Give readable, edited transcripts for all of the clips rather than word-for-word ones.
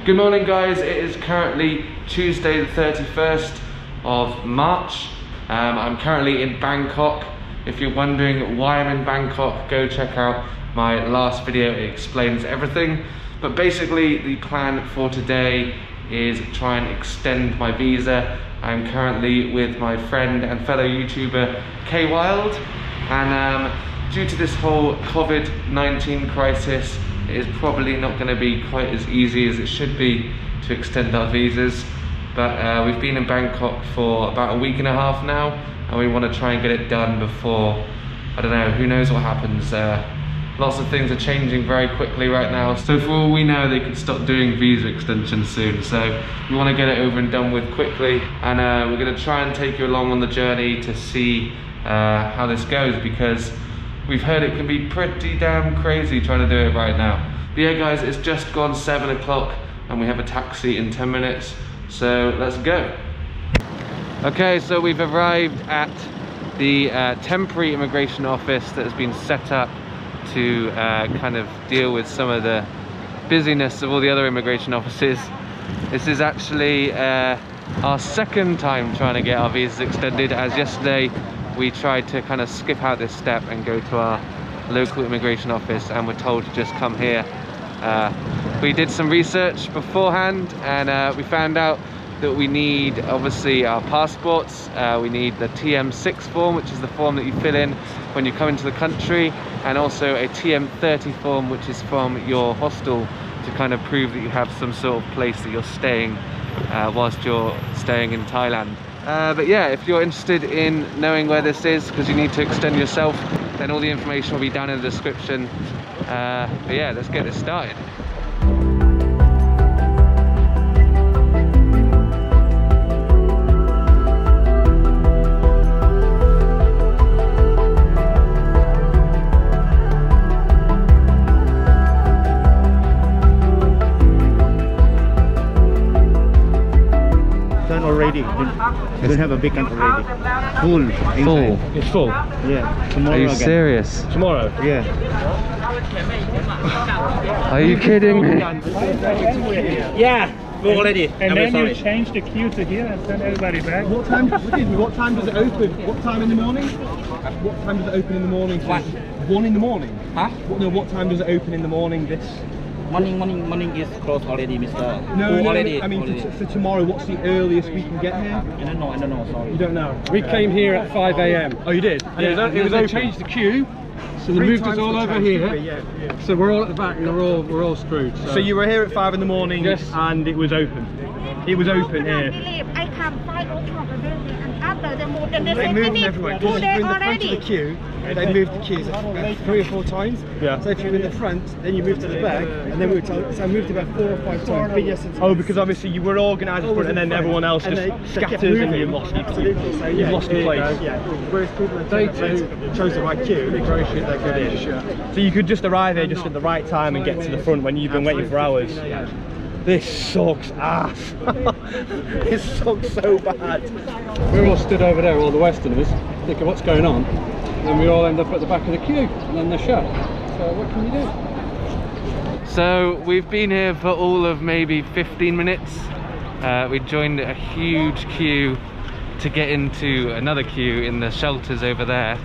Good morning guys, it is currently Tuesday the 31st of March. I'm currently in Bangkok. If you're wondering why I'm in Bangkok, go check out my last video, it explains everything. But basically the plan for today is try and extend my visa. I'm currently with my friend and fellow YouTuber K Wild, and due to this whole Covid-19 crisis, it is probably not going to be quite as easy as it should be to extend our visas. But we've been in Bangkok for about a week and a half now, and we want to try and get it done before, I don't know, who knows what happens. Lots of things are changing very quickly right now, so for all we know they could stop doing visa extensions soon, so we want to get it over and done with quickly. And we're going to try and take you along on the journey to see how this goes, because we've heard it can be pretty damn crazy trying to do it right now. But yeah guys, it's just gone 7 o'clock and we have a taxi in 10 minutes, so let's go. Okay, so we've arrived at the temporary immigration office that has been set up to kind of deal with some of the busyness of all the other immigration offices. This is actually our second time trying to get our visas extended, as yesterday we tried to kind of skip out this step and go to our local immigration office and were told to just come here. We did some research beforehand and we found out that we need obviously our passports, we need the TM6 form, which is the form that you fill in when you come into the country, and also a TM30 form, which is from your hostel to kind of prove that you have some sort of place that you're staying whilst you're staying in Thailand. But yeah, if you're interested in knowing where this is, because you need to extend yourself, then all the information will be down in the description. But yeah, let's get this started. Already, you don't have a big gun already. Full inside. Full? It's full? Yeah. Tomorrow. Are you again. serious? Tomorrow? Yeah. Are you kidding me? Yeah, full already. And then you change the queue to here and send everybody back. What time does it open? What time in the morning? What time does it open in the morning? What? 1 in the morning? Huh? What time does it open in the morning? Morning is closed already, Mr. No, already. I mean for tomorrow, what's the earliest we can get here? I don't know, sorry. You don't know? We came here at 5 AM. Oh, you did? Yeah, It was they open. changed the queue, so they moved us all over here. Yeah. So we're all at the back and we're all screwed. So you were here at 5 in the morning, Yes. and it was open. It was open here. I come 5 o'clock and after they moved and they They said moved finish everywhere. today Because you're in the front of already. the queue, they moved the queues 3 or 4 times. Yeah. So if you're in the front, then you move to the back, and then we were told, so I moved about 4 or 5 times. But yes, oh, because obviously you were organised in front, and then everyone else just scatters, and you lost your Absolutely. So you've lost your place. Yeah. Whereas people that chose the right queue, they're very shit, they're good. So you could just arrive here just at the right time and get to the front when you've been waiting for hours. This sucks ass. This sucks so bad. We're all stood over there, all the Westerners, thinking what's going on. And then we all end up at the back of the queue, and then they're shut. So what can you do? So we've been here for all of maybe 15 minutes. We joined a huge queue to get into another queue in the shelters over there.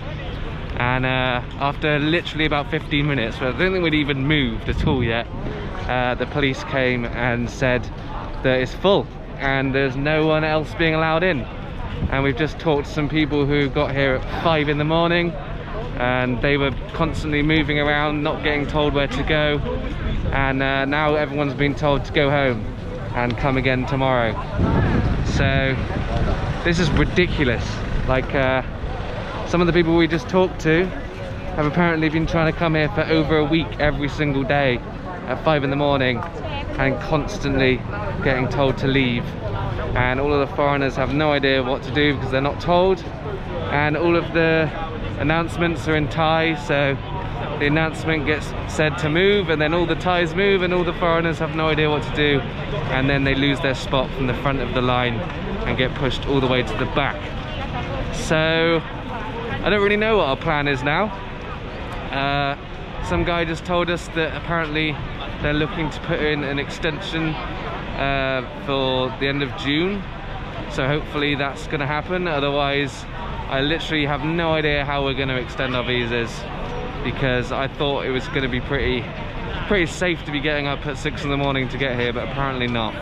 And after literally about 15 minutes, well, I don't think we'd even moved at all yet, the police came and said that it's full and there's no one else being allowed in. And we've just talked to some people who got here at 5 in the morning, and they were constantly moving around, not getting told where to go, and now everyone's been told to go home and come again tomorrow. So this is ridiculous. Like some of the people we just talked to have apparently been trying to come here for over a week every single day at 5 in the morning and constantly getting told to leave. And all of the foreigners have no idea what to do because they're not told, and all of the announcements are in Thai, so the announcement gets said to move, and then all the Thais move and all the foreigners have no idea what to do, and then they lose their spot from the front of the line and get pushed all the way to the back. So I don't really know what our plan is now. Some guy just told us that apparently they're looking to put in an extension for the end of June, so hopefully that's going to happen. Otherwise, I literally have no idea how we're going to extend our visas, because I thought it was going to be pretty safe to be getting up at 6 in the morning to get here, but apparently not.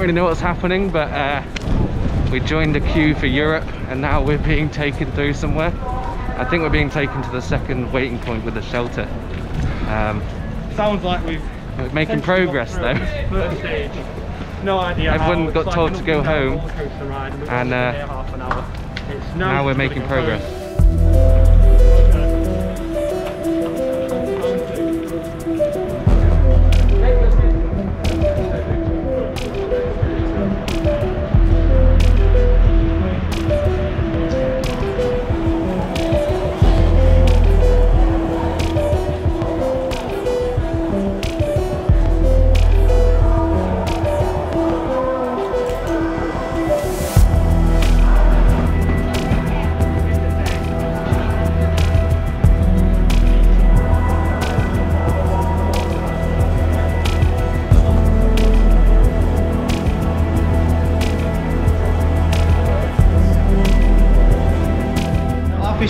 Know what's happening, but we joined a queue for Europe and now we're being taken through somewhere. I think we're being taken to the second waiting point with the shelter. Sounds like we're making progress though. First stage. No idea. Everyone got told to go home, and now we're making progress.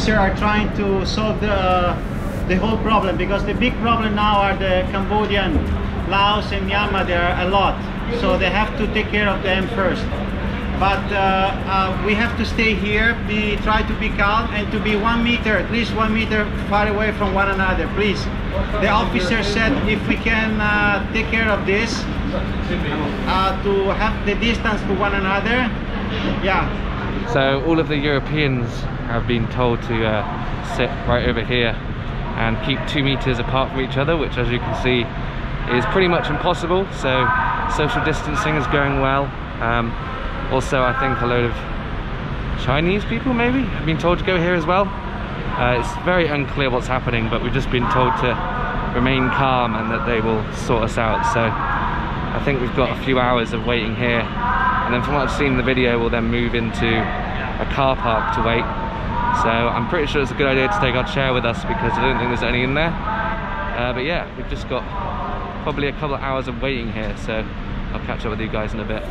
Are trying to solve the whole problem, because the big problem now are the Cambodian, Laos and Myanmar. There are a lot, so they have to take care of them first. But we have to stay here, try to be calm and to be 1 meter, at least 1 meter far away from one another, please. The officer said if we can take care of this, to have the distance to one another. Yeah. So all of the Europeans have been told to sit right over here and keep 2 meters apart from each other, which, as you can see, is pretty much impossible. So social distancing is going well. Also, I think a load of Chinese people maybe have been told to go here as well. It's very unclear what's happening, but we've just been told to remain calm and that they will sort us out. So I think we've got a few hours of waiting here, and then from what I've seen in the video, we'll then move into a car park to wait. So I'm pretty sure it's a good idea to take our chair with us, because I don't think there's any in there. But yeah, we've just got probably a couple of hours of waiting here, so I'll catch up with you guys in a bit.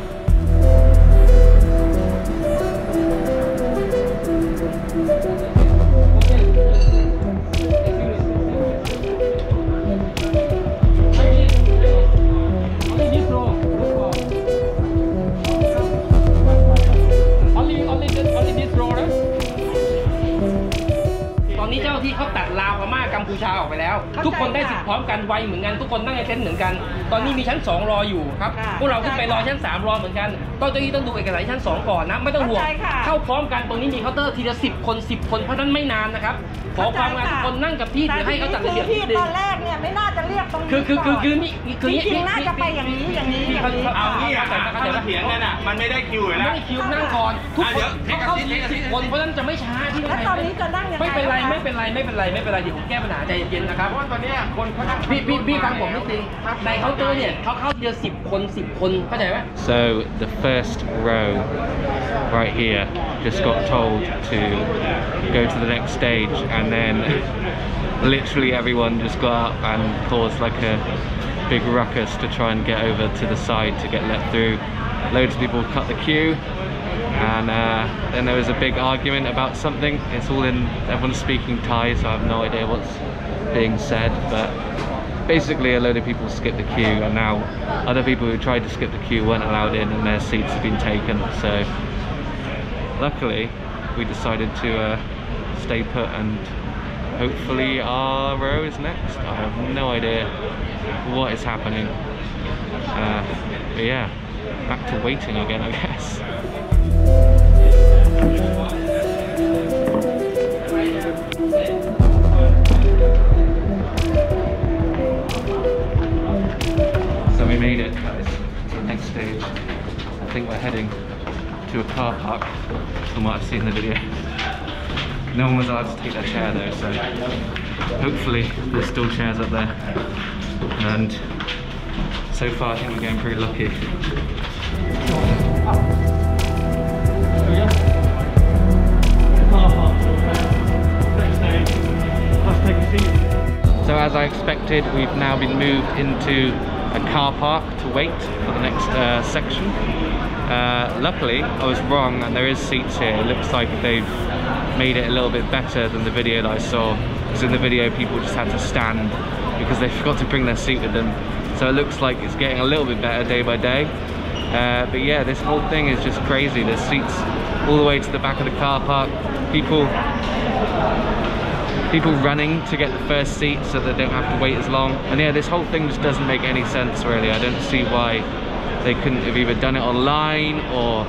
กัมพูชาออกไปแล้วทุกคนได้สิทธิ์พร้อมกันไวเหมือนกันทุกคนนั่งในเต็นท์เหมือนกันตอนนี้มีชั้น2รออยู่ครับพวกเราขึ้นไปรอชั้น3รอเหมือนกันต้องเจ้าหน้าที่ต้องดูเอกสารชั้น2ก่อนนะไม่ต้องห่วงเข้าพร้อมกันตรงนี้มีเคาน์เตอร์ทีละ10 คนเพราะนั้นไม่นานนะครับขอความงานทุกคนนั่งกับที่หรือให้เขาจัดระเบียบตอนแรกเนี่ยไม่น่าจะเรียกตรงนี้คือจริงๆน่าจะไปอย่างนี้เอางี้อ่ะถ้าเถียงกันอ่ะมันไม่ได้คิวอยู่แล้วไม่คิวนั่งก่อนทุกคนเข้า10 คนเพราะนั้นจะไม่ช้าที่แล้วตอนนี้จะนั่งยังไงไม่เป็นไรเดี๋ยวผมแก้ปัญหาใจเย็นๆนะครับเพราะว่าตอนนี้คนเขานั่งพี่ฟังผมนิดนึงในเคาน์เตอร์เนี่ยเขาเข้าทีละ10 คนเข้าใจไหม So the first row right here just got told to go to the next stage, and then literally everyone just got up and caused like a big ruckus to try and get over to the side to get let through. Loads of people cut the queue, and then there was a big argument about something. It's all in, everyone's speaking Thai, so I have no idea what's being said, but basically a load of people skipped the queue, and now other people who tried to skip the queue weren't allowed in and their seats have been taken. So luckily we decided to stay put and hopefully our row is next. I have no idea what is happening. But yeah, back to waiting again, I guess. So we made it, guys, to the next stage. I think we're heading to a car park from what I've seen in the video. No one was allowed to take their chair though, so hopefully there's still chairs up there. And so far I think we're getting pretty lucky. So as I expected, we've now been moved into a car park to wait for the next section. Luckily, I was wrong and there is seats here. It looks like they've made it a little bit better than the video that I saw, because in the video people just had to stand because they forgot to bring their seat with them. So it looks like it's getting a little bit better day by day. But yeah, this whole thing is just crazy. There's seats all the way to the back of the car park. People running to get the first seat so they don't have to wait as long. And yeah, this whole thing just doesn't make any sense really. I don't see why they couldn't have either done it online or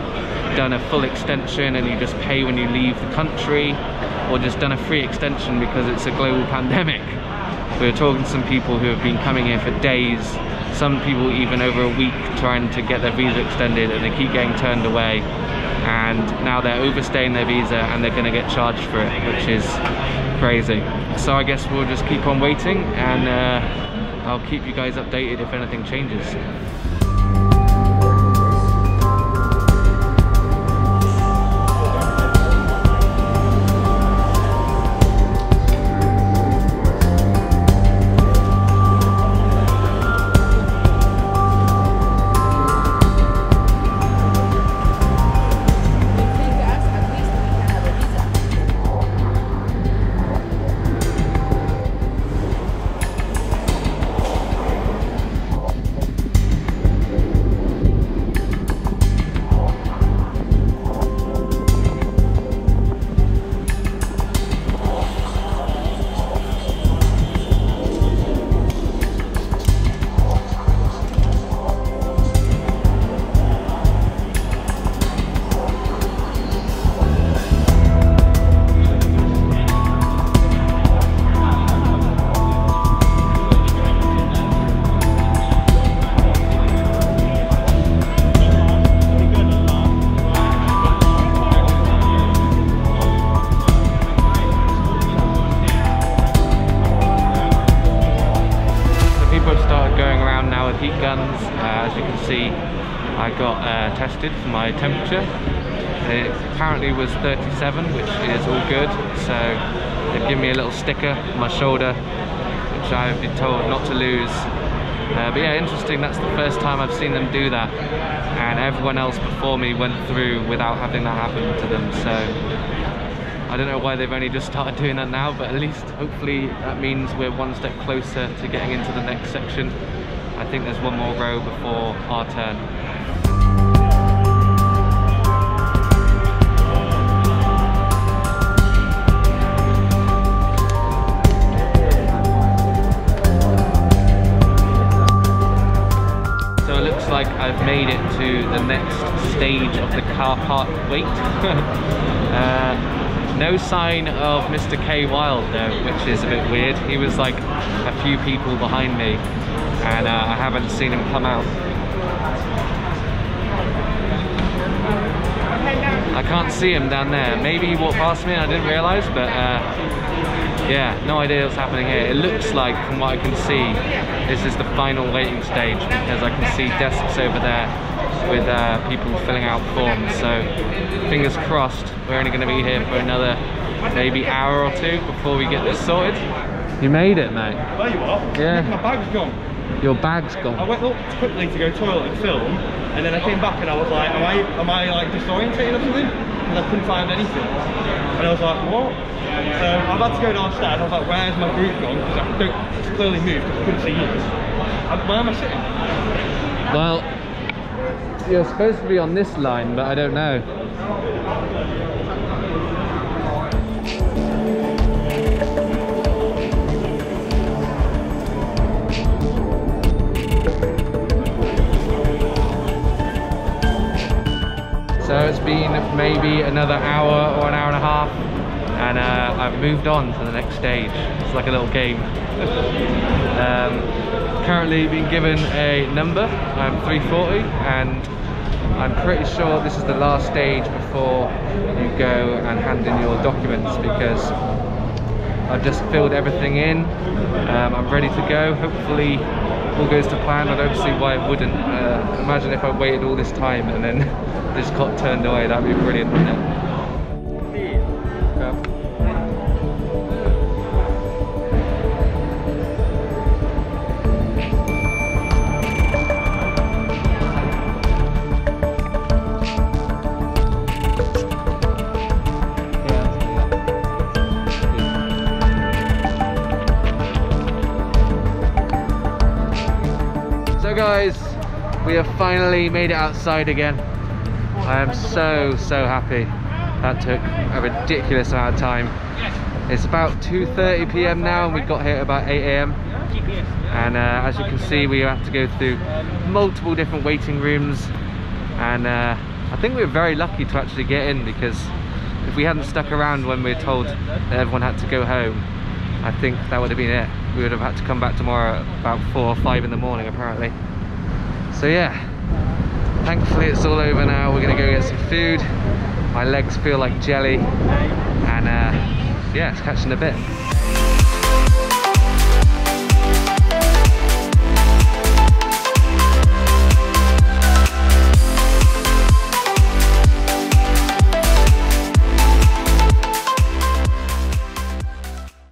done a full extension and you just pay when you leave the country, or just done a free extension because it's a global pandemic. We were talking to some people who have been coming here for days, some people even over a week trying to get their visa extended, and they keep getting turned away, and now they're overstaying their visa and they're going to get charged for it, which is crazy. So I guess we'll just keep on waiting, and I'll keep you guys updated if anything changes. Heat guns. As you can see, I got tested for my temperature. It apparently was 37, which is all good. So they've given me a little sticker on my shoulder, which I've been told not to lose. But yeah, interesting, that's the first time I've seen them do that. And everyone else before me went through without having that happen to them. So I don't know why they've only just started doing that now, but at least hopefully that means we're one step closer to getting into the next section. I think there's one more row before our turn. So it looks like I've made it to the next stage of the car park wait. No sign of Mr. K Wild though, which is a bit weird. He was like a few people behind me, and I haven't seen him come out. I can't see him down there. Maybe he walked past me and I didn't realise, but yeah, no idea what's happening here. It looks like, from what I can see, this is the final waiting stage, because I can see desks over there with people filling out forms. So fingers crossed, we're only going to be here for another maybe hour or two before we get this sorted. You made it, mate. There you are. Yeah. My bag's gone. Your bag's gone. I went up quickly to go toilet and film, and then I came back and I was like, am I like disorientated or something? Because I couldn't find anything. And I was like, what? So I've had to go downstairs. I was like, where's my group gone? Because it's clearly moved because I couldn't see you. Where am I sitting? Well, you're supposed to be on this line, but I don't know. So it's been maybe another hour or an hour and a half, and I've moved on to the next stage. It's like a little game. Currently being given a number. I'm 340, and I'm pretty sure this is the last stage before you go and hand in your documents, because I've just filled everything in. I'm ready to go. Hopefully all goes to plan. I don't see why it wouldn't. Imagine if I waited all this time and then just got turned away. That'd be brilliant, wouldn't it? So guys, we have finally made it outside again. I am so happy. That took a ridiculous amount of time. It's about 2:30 p.m. now, and we got here at about 8 a.m. and as you can see, we have to go through multiple different waiting rooms, and I think we were very lucky to actually get in, because if we hadn't stuck around when we were told that everyone had to go home, I think that would have been it. We would have had to come back tomorrow at about 4 or 5 in the morning apparently. So yeah, thankfully it's all over now. We're gonna go get some food. My legs feel like jelly, and yeah, it's catching a bit.